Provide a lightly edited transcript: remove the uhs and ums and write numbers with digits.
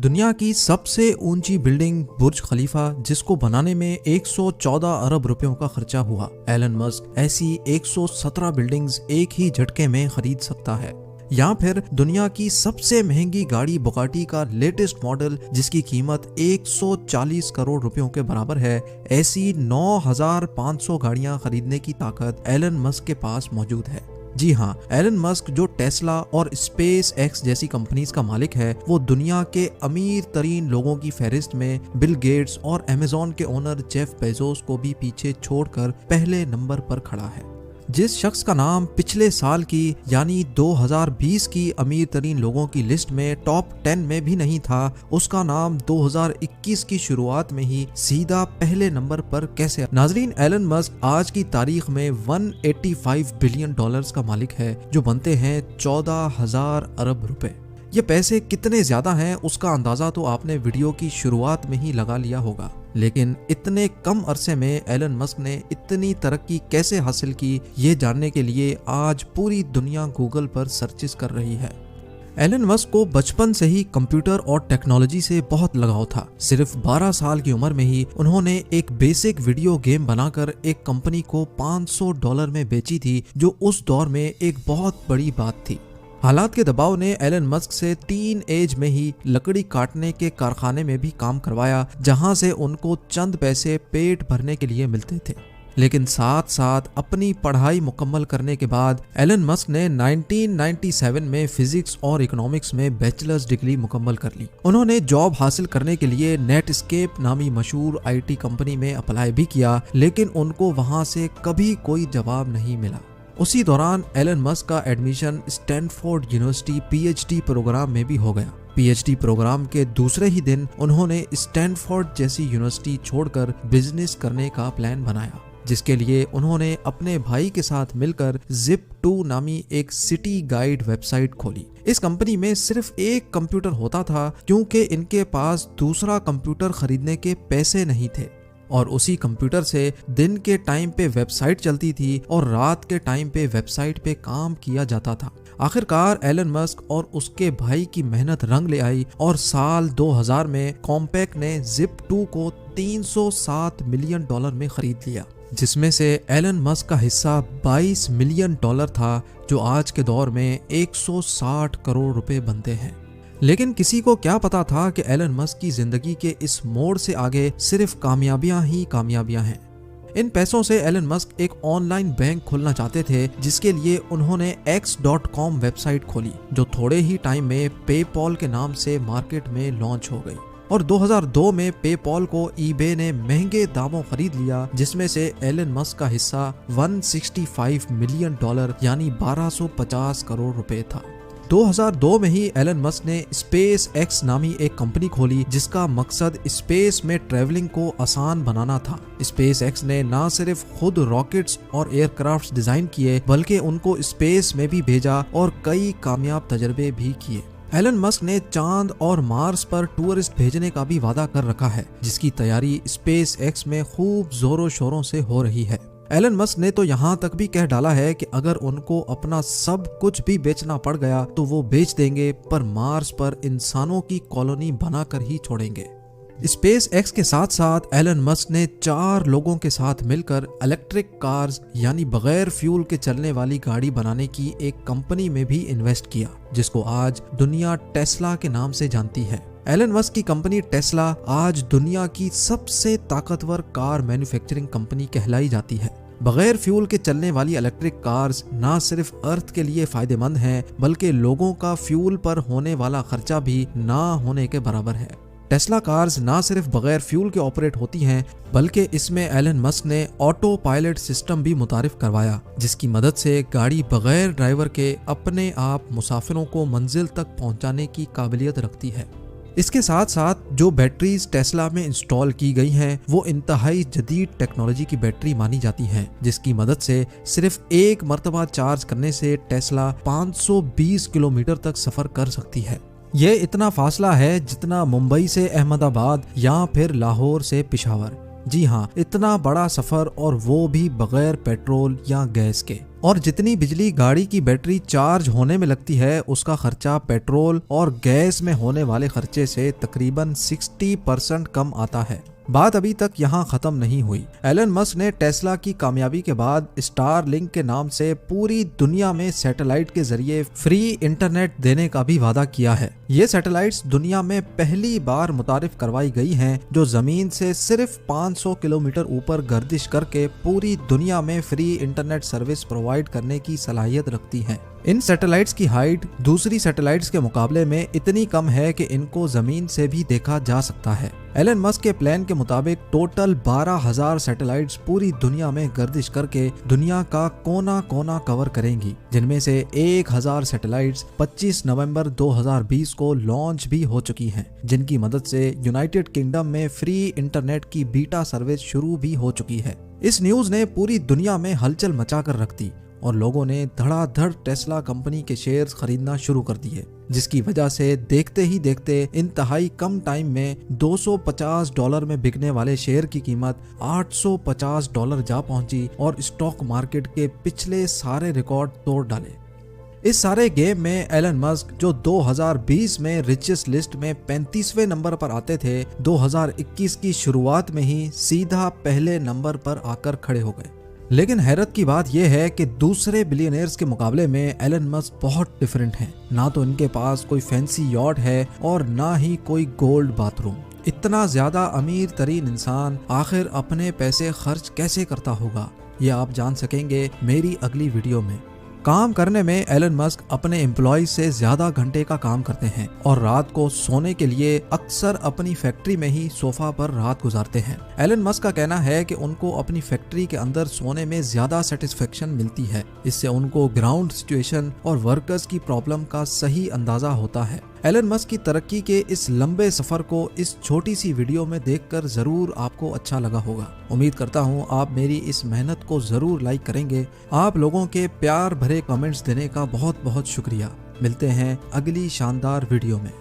दुनिया की सबसे ऊंची बिल्डिंग बुर्ज खलीफा, जिसको बनाने में 114 अरब रुपयों का खर्चा हुआ। एलन मस्क ऐसी 117 बिल्डिंग्स एक ही झटके में खरीद सकता है। या फिर दुनिया की सबसे महंगी गाड़ी बुगाटी का लेटेस्ट मॉडल, जिसकी कीमत 140 करोड़ रुपयों के बराबर है, ऐसी 9500 गाड़ियां खरीदने की ताकत एलन मस्क के पास मौजूद है। जी हाँ, एलन मस्क जो टेस्ला और स्पेस एक्स जैसी कंपनीज का मालिक है, वो दुनिया के अमीर तरीन लोगों की फहरिस्त में बिल गेट्स और अमेज़न के ओनर जेफ बेजोस को भी पीछे छोड़कर पहले नंबर पर खड़ा है। जिस शख्स का नाम पिछले साल की यानी 2020 की अमीर तरीन लोगों की लिस्ट में टॉप 10 में भी नहीं था, उसका नाम 2021 की शुरुआत में ही सीधा पहले नंबर पर कैसे। नाजरीन, एलन मस्क आज की तारीख में 185 बिलियन डॉलर्स का मालिक है, जो बनते हैं 14,000 अरब रुपए। ये पैसे कितने ज्यादा हैं उसका अंदाजा तो आपने वीडियो की शुरुआत में ही लगा लिया होगा, लेकिन इतने कम अरसे में एलन मस्क ने इतनी तरक्की कैसे हासिल की, ये जानने के लिए आज पूरी दुनिया गूगल पर सर्चेस कर रही है। एलन मस्क को बचपन से ही कंप्यूटर और टेक्नोलॉजी से बहुत लगाव था। सिर्फ 12 साल की उम्र में ही उन्होंने एक बेसिक वीडियो गेम बनाकर एक कंपनी को $500 में बेची थी, जो उस दौर में एक बहुत बड़ी बात थी। हालात के दबाव ने एलन मस्क से टीन एज में ही लकड़ी काटने के कारखाने में भी काम करवाया, जहां से उनको चंद पैसे पेट भरने के लिए मिलते थे। लेकिन साथ साथ अपनी पढ़ाई मुकम्मल करने के बाद एलन मस्क ने 1997 में फिजिक्स और इकोनॉमिक्स में बैचलर्स डिग्री मुकम्मल कर ली। उन्होंने जॉब हासिल करने के लिए नेटस्केप नामी मशहूर IT कंपनी में अप्लाई भी किया, लेकिन उनको वहां से कभी कोई जवाब नहीं मिला। उसी दौरान एलन मस्क का admission Stanford University PhD programme में भी हो गया। PhD प्रोग्राम के दूसरे ही दिन उन्होंने स्टैनफोर्ड जैसी यूनिवर्सिटी छोड़कर बिजनेस करने का प्लान बनाया, जिसके लिए उन्होंने अपने भाई के साथ मिलकर Zip2 नामी एक सिटी गाइड वेबसाइट खोली। इस कंपनी में सिर्फ एक कंप्यूटर होता था, क्योंकि इनके पास दूसरा कंप्यूटर खरीदने के पैसे नहीं थे, और उसी कंप्यूटर से दिन के टाइम पे वेबसाइट चलती थी और रात के टाइम पे वेबसाइट पे काम किया जाता था। आखिरकार एलन मस्क और उसके भाई की मेहनत रंग ले आई और साल 2000 में कॉम्पैक ने Zip2 को $307 मिलियन में खरीद लिया, जिसमें से एलन मस्क का हिस्सा $22 मिलियन था, जो आज के दौर में 160 करोड़ रुपए बनते हैं। लेकिन किसी को क्या पता था कि एलन मस्क की जिंदगी के इस मोड़ से आगे सिर्फ कामयाबियां ही कामयाबियां हैं। इन पैसों से एलन मस्क एक ऑनलाइन बैंक खोलना चाहते थे, जिसके लिए उन्होंने X.com वेबसाइट खोली, जो थोड़े ही टाइम में पेपॉल के नाम से मार्केट में लॉन्च हो गई। और 2002 में पेपॉल को eBay ने महंगे दामों खरीद लिया, जिसमें से एलन मस्क का हिस्सा $165 मिलियन यानी 1250 करोड़ रुपए था। 2002 में ही एलन मस्क ने स्पेस एक्स नामी एक कंपनी खोली, जिसका मकसद स्पेस में ट्रैवलिंग को आसान बनाना था। स्पेस एक्स ने न सिर्फ खुद रॉकेट्स और एयरक्राफ्ट डिजाइन किए, बल्कि उनको स्पेस में भी भेजा और कई कामयाब तजर्बे भी किए। एलन मस्क ने चांद और मार्स पर टूरिस्ट भेजने का भी वादा कर रखा है, जिसकी तैयारी स्पेस एक्स में खूब जोरों शोरों से हो रही है। एलन मस्क ने तो यहाँ तक भी कह डाला है कि अगर उनको अपना सब कुछ भी बेचना पड़ गया तो वो बेच देंगे, पर मार्स पर इंसानों की कॉलोनी बनाकर ही छोड़ेंगे। स्पेस एक्स के साथ साथ एलन मस्क ने 4 लोगों के साथ मिलकर इलेक्ट्रिक कार्स यानी बगैर फ्यूल के चलने वाली गाड़ी बनाने की एक कंपनी में भी इन्वेस्ट किया, जिसको आज दुनिया टेस्ला के नाम से जानती है। एलन मस्क की कंपनी टेस्ला आज दुनिया की सबसे ताकतवर कार मैन्युफैक्चरिंग कंपनी कहलाई जाती है। बगैर फ्यूल के चलने वाली इलेक्ट्रिक कार्स ना सिर्फ अर्थ के लिए फायदेमंद हैं, बल्कि लोगों का फ्यूल पर होने वाला खर्चा भी ना होने के बराबर है। टेस्ला कार्स ना सिर्फ बगैर फ्यूल के ऑपरेट होती हैं, बल्कि इसमें एलन मस्क ने ऑटो पायलट सिस्टम भी मुतारिफ करवाया, जिसकी मदद से गाड़ी बगैर ड्राइवर के अपने आप मुसाफिरों को मंजिल तक पहुंचाने की काबिलियत रखती है। इसके साथ साथ जो बैटरीज टेस्ला में इंस्टॉल की गई हैं, वो इंतहाई जदीद टेक्नोलॉजी की बैटरी मानी जाती हैं, जिसकी मदद से सिर्फ एक मरतबा चार्ज करने से टेस्ला 520 किलोमीटर तक सफर कर सकती है। ये इतना फासला है जितना मुंबई से अहमदाबाद या फिर लाहौर से पेशावर। जी हाँ, इतना बड़ा सफर, और वो भी बगैर पेट्रोल या गैस के। और जितनी बिजली गाड़ी की बैटरी चार्ज होने में लगती है उसका खर्चा पेट्रोल और गैस में होने वाले खर्चे से तकरीबन 60% कम आता है। बात अभी तक यहाँ खत्म नहीं हुई। एलन मस्क ने टेस्ला की कामयाबी के बाद स्टारलिंक के नाम से पूरी दुनिया में सैटेलाइट के जरिए फ्री इंटरनेट देने का भी वादा किया है। ये सैटेलाइट्स दुनिया में पहली बार मुतारिफ करवाई गई हैं, जो जमीन से सिर्फ 500 किलोमीटर ऊपर गर्दिश करके पूरी दुनिया में फ्री इंटरनेट सर्विस प्रोवाइड करने की सलाहियत रखती हैं। इन सैटेलाइट्स की हाइट दूसरी सैटेलाइट्स के मुकाबले में इतनी कम है कि इनको जमीन से भी देखा जा सकता है। एलन मस्क के प्लान के मुताबिक टोटल 12,000 सैटेलाइट्स पूरी दुनिया में गर्दिश करके दुनिया का कोना कोना कवर करेंगी, जिनमें से 1,000 सैटेलाइट्स 25 नवंबर 2020 को लॉन्च भी हो चुकी हैं, जिनकी मदद से यूनाइटेड किंगडम में फ्री इंटरनेट की बीटा सर्विस शुरू भी हो चुकी है। इस न्यूज ने पूरी दुनिया में हलचल मचा कर रख दी और लोगों ने धड़ाधड़ टेस्ला कंपनी के शेयर्स खरीदना शुरू कर दिए, जिसकी वजह से देखते ही देखते इंतहाई कम टाइम में $250 में बिकने वाले शेयर की कीमत $850 जा पहुंची और स्टॉक मार्केट के पिछले सारे रिकॉर्ड तोड़ डाले। इस सारे गेम में एलन मस्क, जो 2020 में रिचेस्ट लिस्ट में 35वें नंबर पर आते थे, 2021 की शुरुआत में ही सीधा पहले नंबर पर आकर खड़े हो गए। लेकिन हैरत की बात यह है कि दूसरे बिलियनियर्स के मुकाबले में एलन मस्क बहुत डिफरेंट हैं। ना तो इनके पास कोई फैंसी यॉट है और ना ही कोई गोल्ड बाथरूम। इतना ज्यादा अमीर तरीन इंसान आखिर अपने पैसे खर्च कैसे करता होगा, ये आप जान सकेंगे मेरी अगली वीडियो में। काम करने में एलन मस्क अपने एम्प्लॉय से ज्यादा घंटे का काम करते हैं और रात को सोने के लिए अक्सर अपनी फैक्ट्री में ही सोफा पर रात गुजारते हैं। एलन मस्क का कहना है कि उनको अपनी फैक्ट्री के अंदर सोने में ज्यादा सेटिस्फेक्शन मिलती है। इससे उनको ग्राउंड सिचुएशन और वर्कर्स की प्रॉब्लम का सही अंदाजा होता है। एलन मस्क की तरक्की के इस लंबे सफर को इस छोटी सी वीडियो में देखकर जरूर आपको अच्छा लगा होगा। उम्मीद करता हूँ आप मेरी इस मेहनत को जरूर लाइक करेंगे। आप लोगों के प्यार भरे कमेंट्स देने का बहुत बहुत शुक्रिया। मिलते हैं अगली शानदार वीडियो में।